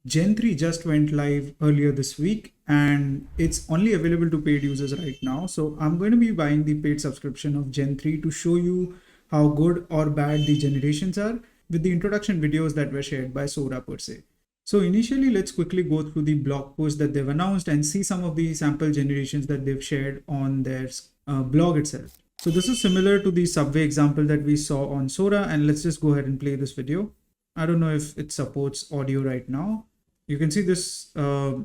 Gen 3 just went live earlier this week and it's only available to paid users right now. So I'm going to be buying the paid subscription of Gen 3 to show you how good or bad the generations are with the introduction videos that were shared by Sora per se. So initially, let's quickly go through the blog post that they've announced and see some of the sample generations that they've shared on their blog itself. So this is similar to the subway example that we saw on Sora, and let's just go ahead and play this video. I don't know if it supports audio right now. You can see this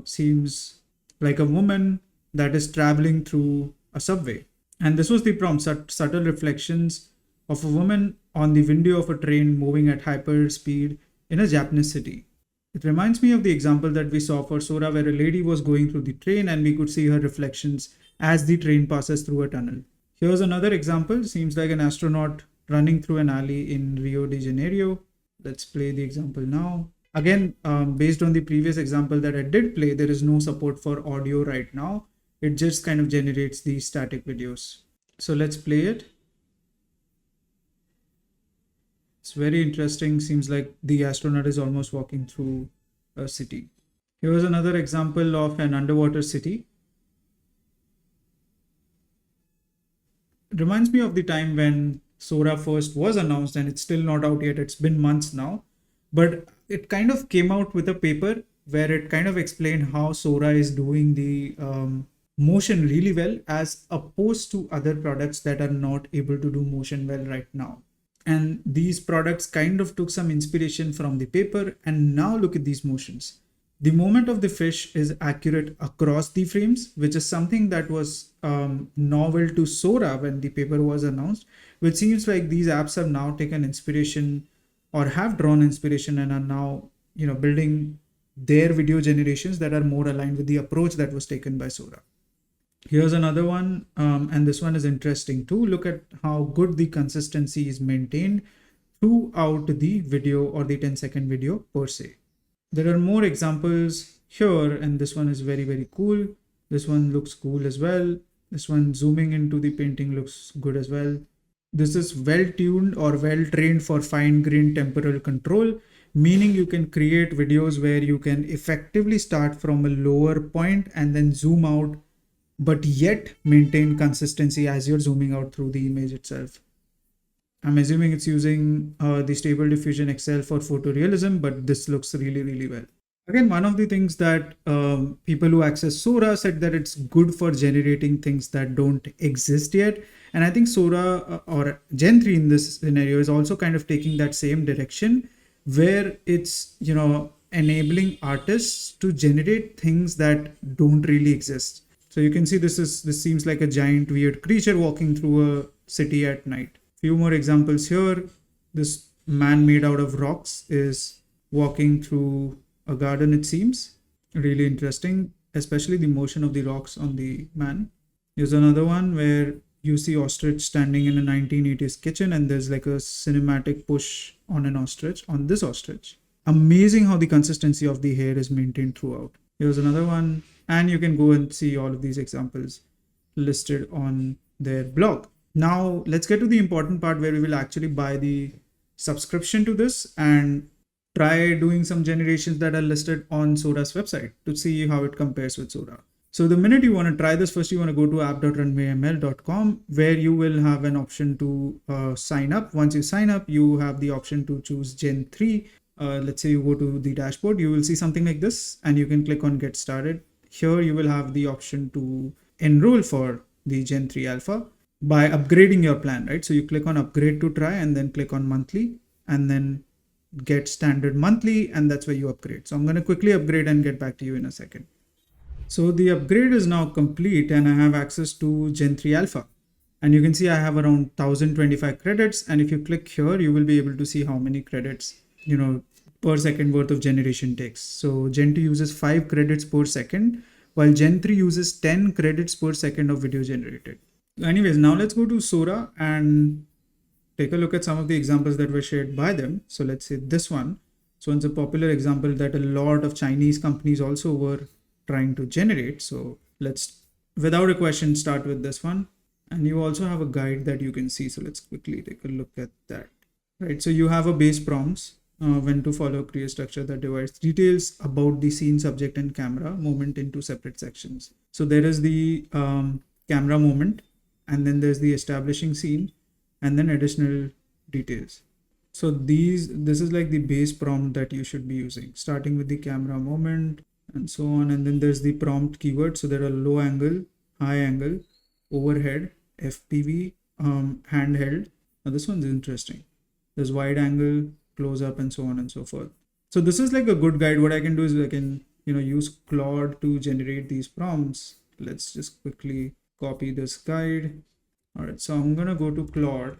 seems like a woman that is traveling through a subway. And this was the prompt, subtle reflections of a woman on the window of a train moving at hyper speed in a Japanese city. It reminds me of the example that we saw for Sora where a lady was going through the train and we could see her reflections as the train passes through a tunnel. Here's another example. Seems like an astronaut running through an alley in Rio de Janeiro. Let's play the example now. Again, based on the previous example that I did play, there is no support for audio right now. It just kind of generates these static videos. So let's play it. It's very interesting. Seems like the astronaut is almost walking through a city. Here's another example of an underwater city. It reminds me of the time when Sora first was announced and it's still not out yet. It's been months now, but it kind of came out with a paper where it kind of explained how Sora is doing the motion really well as opposed to other products that are not able to do motion well right now. And these products kind of took some inspiration from the paper, and now look at these motions. The movement of the fish is accurate across the frames, which is something that was novel to Sora when the paper was announced, which seems like these apps have now taken inspiration or have drawn inspiration and are now, building their video generations that are more aligned with the approach that was taken by Sora. Here's another one, and this one is interesting too. Look at how good the consistency is maintained throughout the video or the 10-second video per se. There are more examples here, and this one is very, very cool. This one looks cool as well. This one zooming into the painting looks good as well. This is well-tuned or well-trained for fine-grained temporal control, meaning you can create videos where you can effectively start from a lower point and then zoom out, but yet maintain consistency as you're zooming out through the image itself. I'm assuming it's using the Stable Diffusion XL for photorealism, but this looks really, really well. Again, one of the things that people who access Sora said that it's good for generating things that don't exist yet. And I think Sora or Gen 3 in this scenario is also kind of taking that same direction where it's, enabling artists to generate things that don't really exist. So you can see this seems like a giant weird creature walking through a city at night. Few more examples here. This man made out of rocks is walking through a garden, it seems. Really interesting, especially the motion of the rocks on the man. Here's another one where you see ostrich standing in a 1980s kitchen and there's like a cinematic push on an ostrich, on this ostrich. Amazing how the consistency of the hair is maintained throughout. Here's another one, and you can go and see all of these examples listed on their blog. Now let's get to the important part where we will actually buy the subscription to this and try doing some generations that are listed on Sora's website to see how it compares with Sora. So the minute you want to try this, first you want to go to app.runwayml.com where you will have an option to sign up. Once you sign up, you have the option to choose Gen 3. Let's say you go to the dashboard, you will see something like this and you can click on Get Started. Here you will have the option to enroll for the Gen 3 Alpha by upgrading your plan, right? So you click on Upgrade to try and then click on Monthly and then get Standard Monthly, and that's where you upgrade. So I'm going to quickly upgrade and get back to you in a second. So the upgrade is now complete and I have access to Gen 3 Alpha. And you can see I have around 1025 credits. And if you click here, you will be able to see how many credits, per second worth of generation takes. So Gen 2 uses 5 credits per second, while Gen 3 uses 10 credits per second of video generated. Anyways, now let's go to Sora and take a look at some of the examples that were shared by them. So let's say this one. So it's a popular example that a lot of Chinese companies also were trying to generate. So let's, without a question, start with this one. And you also have a guide that you can see. So let's quickly take a look at that. Right. So you have a base prompts. when to follow clear structure that divides details about the scene, subject, and camera movement into separate sections. So there is the camera movement, and then there's the establishing scene, and then additional details. So this is like the base prompt that you should be using, starting with the camera movement and so on. And then there's the prompt keyword. So there are low angle, high angle, overhead, FPV, handheld. Now this one's interesting. There's wide angle, close up, and so on and so forth. So this is like a good guide. What I can do is I can, use Claude to generate these prompts. Let's just quickly copy this guide. All right, so I'm gonna go to Claude.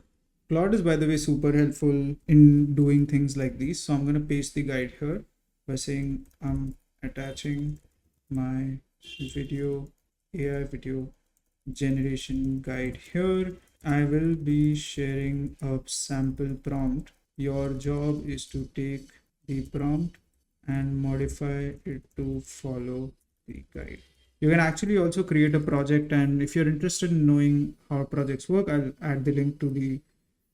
Claude is, by the way, super helpful in doing things like these. So I'm gonna paste the guide here by saying I'm attaching my AI video generation guide here. I will be sharing a sample prompt. Your job is to take the prompt and modify it to follow the guide. You can actually also create a project, and if you're interested in knowing how projects work, I'll add the link to the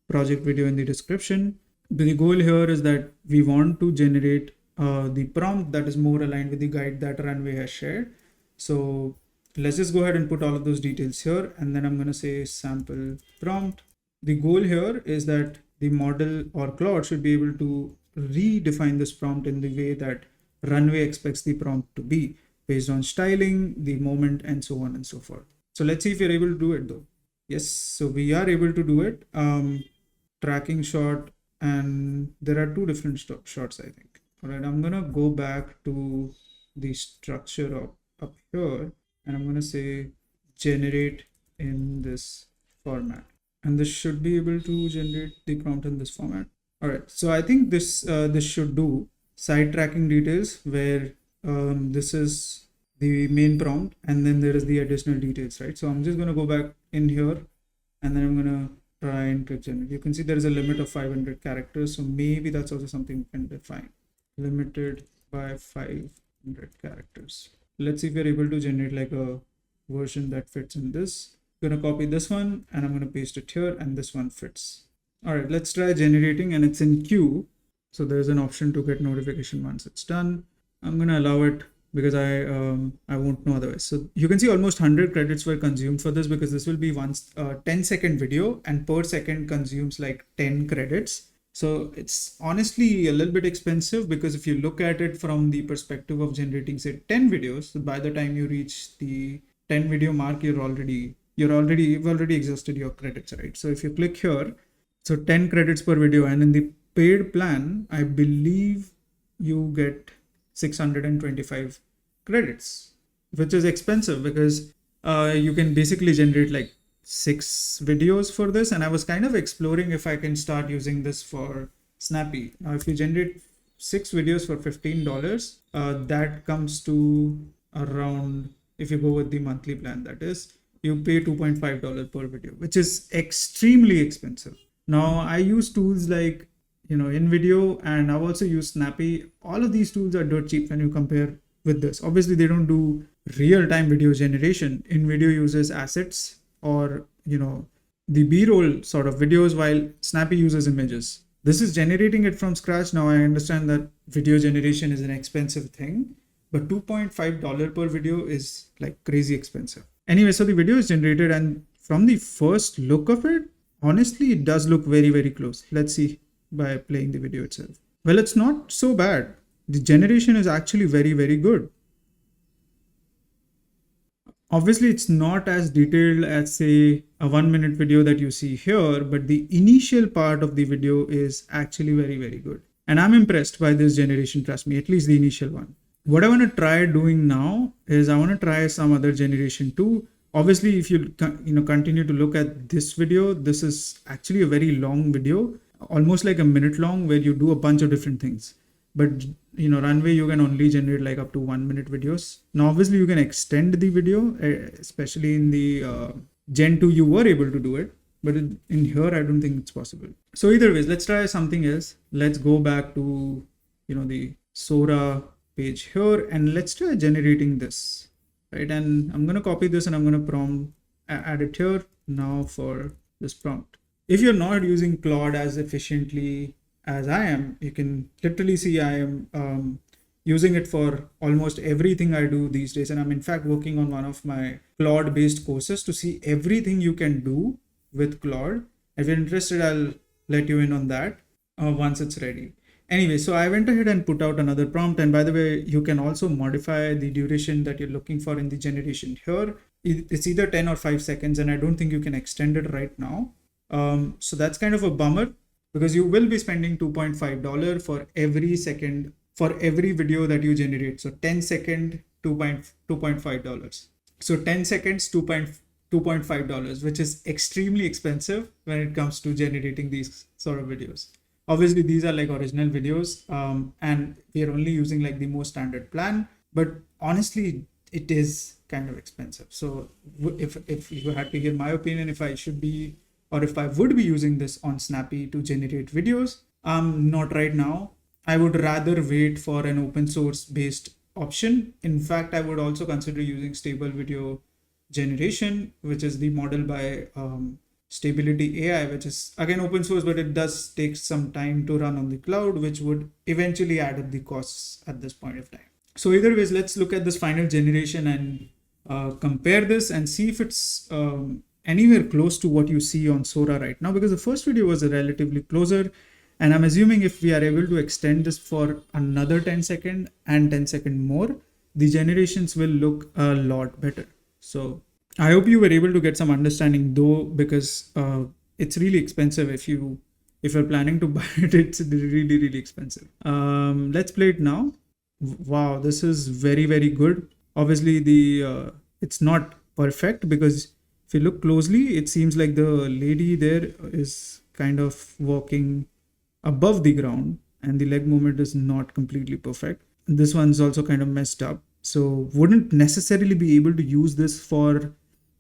project video in the description. The goal here is that we want to generate the prompt that is more aligned with the guide that Runway has shared. So let's just go ahead and put all of those details here, and then I'm going to say sample prompt. The goal here is that the model or Claude should be able to redefine this prompt in the way that Runway expects the prompt to be, based on styling, the moment, and so on and so forth. So let's see if you're able to do it though. Yes, so we are able to do it. Tracking shot, and there are two different shots, I think. All right, I'm gonna go back to the structure up here, and I'm gonna say generate in this format, and this should be able to generate the prompt in this format. All right, so I think this should do side tracking details, where this is the main prompt, and then there is the additional details, right? So I'm just gonna go back in here, and then I'm gonna try and click generate. You can see there is a limit of 500 characters, so maybe that's also something we can define. Limited by 500 characters. Let's see if we're able to generate like a version that fits in this. I'm gonna copy this one and I'm gonna paste it here, and this one fits. All right, let's try generating, and it's in queue. So there's an option to get notification once it's done. I'm gonna allow it because I won't know otherwise. So you can see almost 100 credits were consumed for this, because this will be 10-second video, and per second consumes like 10 credits. So it's honestly a little bit expensive, because if you look at it from the perspective of generating say 10 videos, by the time you reach the 10 video mark, you've already exhausted your credits, right? So if you click here, so 10 credits per video, and in the paid plan, I believe you get 625 credits, which is expensive, because you can basically generate like 6 videos for this. And I was kind of exploring if I can start using this for Snappy. Now, if you generate 6 videos for $15, that comes to around, if you go with the monthly plan, that is, you pay $2.5 per video, which is extremely expensive. Now, I use tools like InVideo, and I've also used Snappy. All of these tools are dirt cheap when you compare with this. Obviously, they don't do real-time video generation. InVideo uses assets, or the B-roll sort of videos, while Snappy uses images. This is generating it from scratch. Now, I understand that video generation is an expensive thing, but $2.5 per video is like crazy expensive. Anyway, so the video is generated, and from the first look of it, honestly, it does look very, very close. Let's see by playing the video itself. Well, it's not so bad. The generation is actually very, very good. Obviously, it's not as detailed as say a 1-minute video that you see here, but the initial part of the video is actually very, very good. And I'm impressed by this generation, trust me, at least the initial one. What I want to try doing now is I want to try some other generation too. Obviously, if you continue to look at this video, this is actually a very long video, almost like a minute long, where you do a bunch of different things. But Runway, you can only generate like up to 1-minute videos. Now, obviously, you can extend the video, especially in the Gen 2, you were able to do it. But in here, I don't think it's possible. So either ways, let's try something else. Let's go back to, the Sora page here, and let's try generating this, right? And I'm going to copy this, and I'm going to add it here now for this prompt. If you're not using Claude as efficiently as I am, you can literally see I am using it for almost everything I do these days. And I'm in fact working on one of my Claude based courses to see everything you can do with Claude. If you're interested, I'll let you in on that once it's ready. Anyway, so I went ahead and put out another prompt. And by the way, you can also modify the duration that you're looking for in the generation here. It's either 10 or 5 seconds, and I don't think you can extend it right now. So that's kind of a bummer, because you will be spending $2.5 for every second for every video that you generate. So 10 second, $2.5. So 10 seconds, $2.5, which is extremely expensive when it comes to generating these sort of videos. Obviously, these are like original videos, and we are only using like the most standard plan. But honestly, it is kind of expensive. So if you had to hear my opinion, if I should be, or if I would be using this on Snappy to generate videos, not right now. I would rather wait for an open source based option. In fact, I would also consider using Stable Video Generation, which is the model by Stability AI, which is again open source, but it does take some time to run on the cloud, which would eventually add up the costs at this point of time. So either ways, let's look at this final generation and compare this and see if it's anywhere close to what you see on Sora right now, because the first video was a relatively closer. And I'm assuming if we are able to extend this for another 10 second and 10 second more, the generations will look a lot better. So I hope you were able to get some understanding though, because it's really expensive. If you're planning to buy it, it's really, really expensive. Let's play it now. Wow, this is very, very good. Obviously it's not perfect, because if you look closely, it seems like the lady there is kind of walking above the ground and the leg movement is not completely perfect. This one's also kind of messed up. So wouldn't necessarily be able to use this for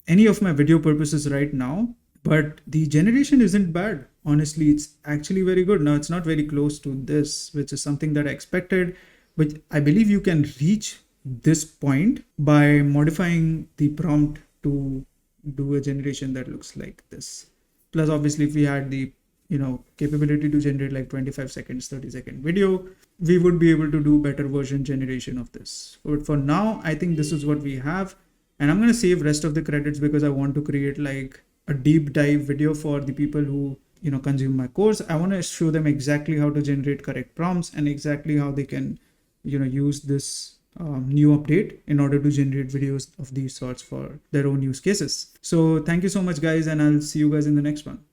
any of my video purposes right now, but the generation isn't bad. Honestly, it's actually very good. Now it's not very close to this, which is something that I expected, but I believe you can reach this point by modifying the prompt to do a generation that looks like this. Plus, obviously, if we had the capability to generate like 25 seconds, 30-second video, we would be able to do better version generation of this. But for now, I think this is what we have. And I'm going to save rest of the credits because I want to create like a deep dive video for the people who, consume my course. I want to show them exactly how to generate correct prompts and exactly how they can, use this new update in order to generate videos of these sorts for their own use cases. So thank you so much, guys, and I'll see you guys in the next one.